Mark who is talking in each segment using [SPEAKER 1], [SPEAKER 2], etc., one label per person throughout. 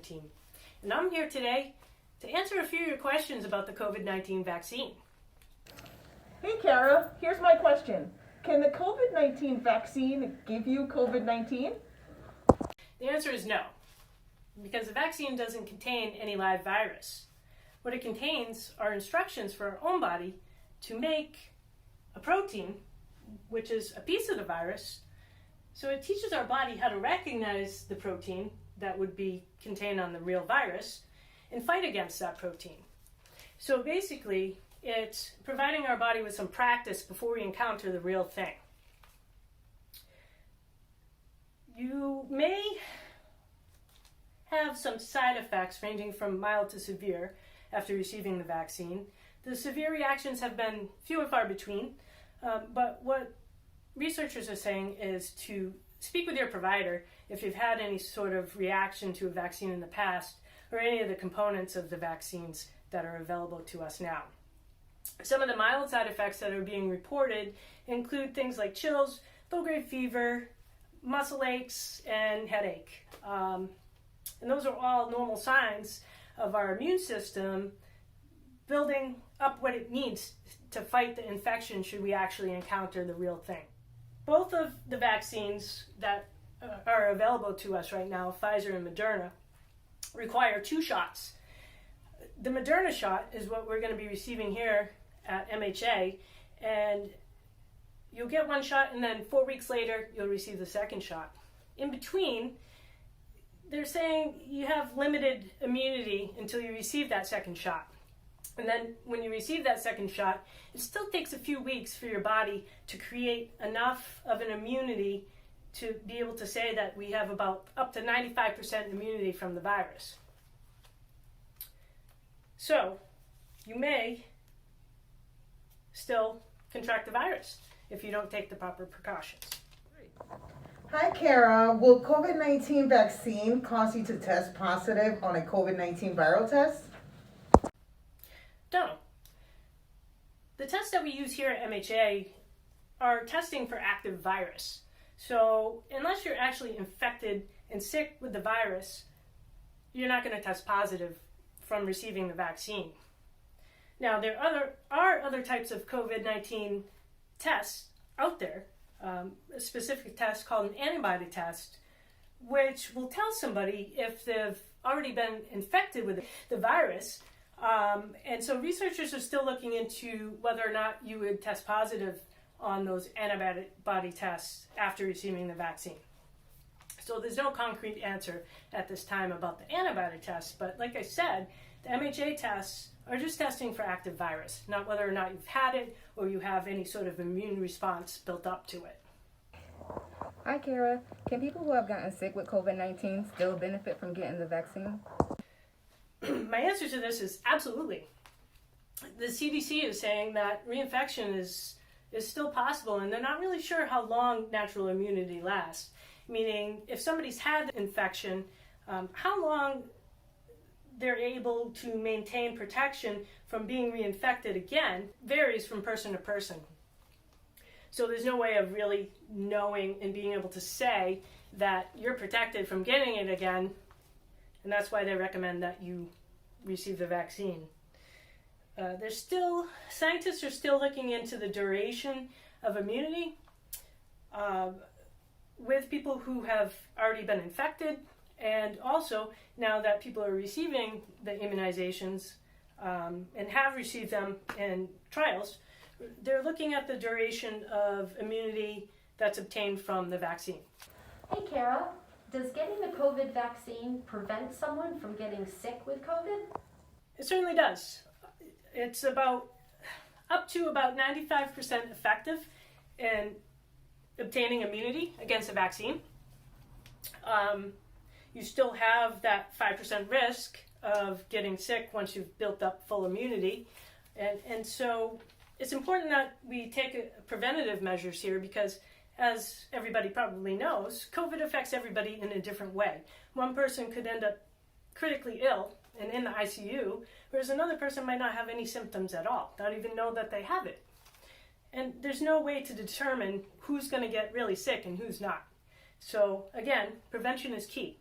[SPEAKER 1] team, and I'm here today to answer a few of your questions about the COVID-19 vaccine.
[SPEAKER 2] Hey Kara, here's my question. Can the COVID-19 vaccine give you COVID-19?
[SPEAKER 1] The answer is no, because the vaccine doesn't contain any live virus. What it contains are instructions for our own body to make a protein, which is a piece of the virus. So it teaches our body how to recognize the protein that would be contained on the real virus and fight against that protein. So basically, it's providing our body with some practice before we encounter the real thing. You may have some side effects ranging from mild to severe after receiving the vaccine. The severe reactions have been few and far between, but what researchers are saying is to speak with your provider if you've had any sort of reaction to a vaccine in the past or any of the components of the vaccines that are available to us now. Some of the mild side effects that are being reported include things like chills, low-grade fever, muscle aches, and headache. And those are all normal signs of our immune system building up what it needs to fight the infection should we actually encounter the real thing. Both of the vaccines that are available to us right now, Pfizer and Moderna, require 2 shots. The Moderna shot is what we're going to be receiving here at MHA, and you'll get 1 shot and then 4 weeks later you'll receive the second shot. In between, they're saying you have limited immunity until you receive that second shot. And then when you receive that second shot, it still takes a few weeks for your body to create enough of an immunity to be able to say that we have about up to 95% immunity from the virus. So, you may still contract the virus if you don't take the proper precautions.
[SPEAKER 3] Hi Kara, will COVID-19 vaccine cause you to test positive on a COVID-19 viral test?
[SPEAKER 1] No. The tests that we use here at MHA are testing for active virus. So unless you're actually infected and sick with the virus, you're not going to test positive from receiving the vaccine. Now, there are other types of COVID-19 tests out there, a specific test called an antibody test, which will tell somebody if they've already been infected with the virus. And so researchers are still looking into whether or not you would test positive on those antibody tests after receiving the vaccine. So there's no concrete answer at this time about the antibody tests, but like I said, the MHA tests are just testing for active virus, not whether or not you've had it or you have any sort of immune response built up to it.
[SPEAKER 4] Hi Kara, can people who have gotten sick with COVID-19 still benefit from getting the vaccine?
[SPEAKER 1] My answer to this is absolutely. The CDC is saying that reinfection is still possible, and they're not really sure how long natural immunity lasts. Meaning, if somebody's had the infection, how long they're able to maintain protection from being reinfected again varies from person to person. So there's no way of really knowing and being able to say that you're protected from getting it again, and that's why they recommend that you receive the vaccine. Scientists are still looking into the duration of immunity with people who have already been infected, and also now that people are receiving the immunizations and have received them in trials, they're looking at the duration of immunity that's obtained from the vaccine.
[SPEAKER 5] Hey Kara, does getting the COVID vaccine prevent someone from getting sick with COVID?
[SPEAKER 1] It certainly does. It's up to about 95% effective in obtaining immunity against a vaccine. You still have that 5% risk of getting sick once you've built up full immunity. And so it's important that we take preventative measures here because, as everybody probably knows, COVID affects everybody in a different way. One person could end up critically ill and in the ICU, whereas another person might not have any symptoms at all, not even know that they have it. And there's no way to determine who's going to get really sick and who's not. So again, prevention is key.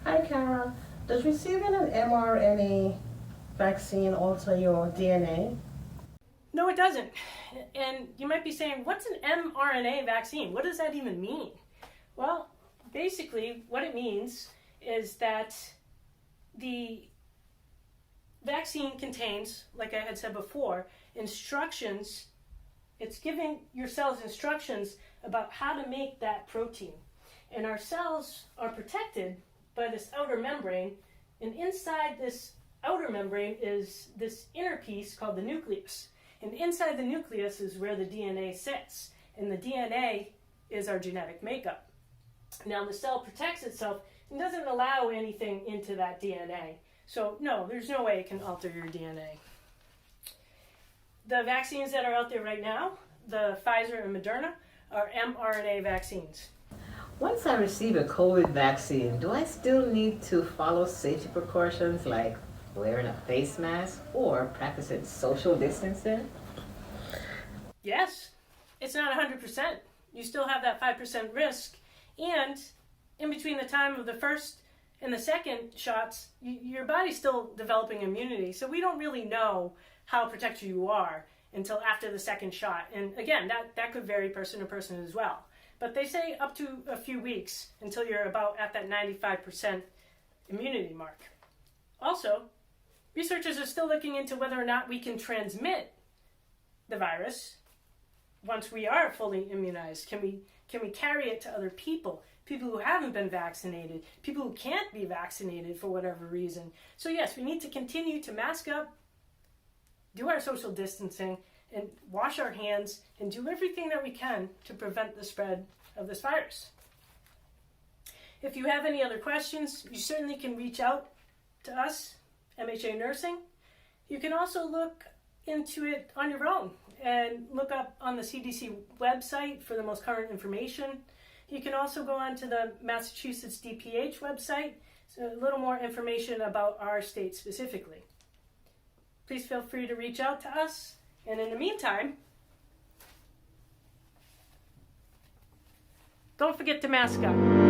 [SPEAKER 6] Hi, Kara. Does receiving an mRNA vaccine alter your DNA?
[SPEAKER 1] No, it doesn't. And you might be saying, what's an mRNA vaccine? What does that even mean? Well, basically, what it means is that the vaccine contains, like I had said before, instructions. It's giving your cells instructions about how to make that protein. And our cells are protected by this outer membrane, and inside this outer membrane is this inner piece called the nucleus. And inside the nucleus is where the DNA sits, and the DNA is our genetic makeup. Now the cell protects itself and doesn't allow anything into that DNA. So no, there's no way it can alter your DNA. The vaccines that are out there right now, the Pfizer and Moderna, are mRNA vaccines.
[SPEAKER 7] Once I receive a COVID vaccine, do I still need to follow safety precautions like wearing a face mask or practicing social distancing?
[SPEAKER 1] Yes, it's not 100%. You still have that 5% risk. And in between the time of the first and the second shots, your body's still developing immunity. So we don't really know how protected you are until after the second shot. And again, that could vary person to person as well. But they say up to a few weeks until you're about at that 95% immunity mark. Also, researchers are still looking into whether or not we can transmit the virus once we are fully immunized. Can we carry it to other people? People who haven't been vaccinated, people who can't be vaccinated for whatever reason. So yes, we need to continue to mask up, do our social distancing, and wash our hands, and do everything that we can to prevent the spread of this virus. If you have any other questions, you certainly can reach out to us, MHA Nursing. You can also look into it on your own and look up on the CDC website for the most current information. You can also go on to the Massachusetts DPH website, so a little more information about our state specifically. Please feel free to reach out to us. And in the meantime, don't forget to mask up.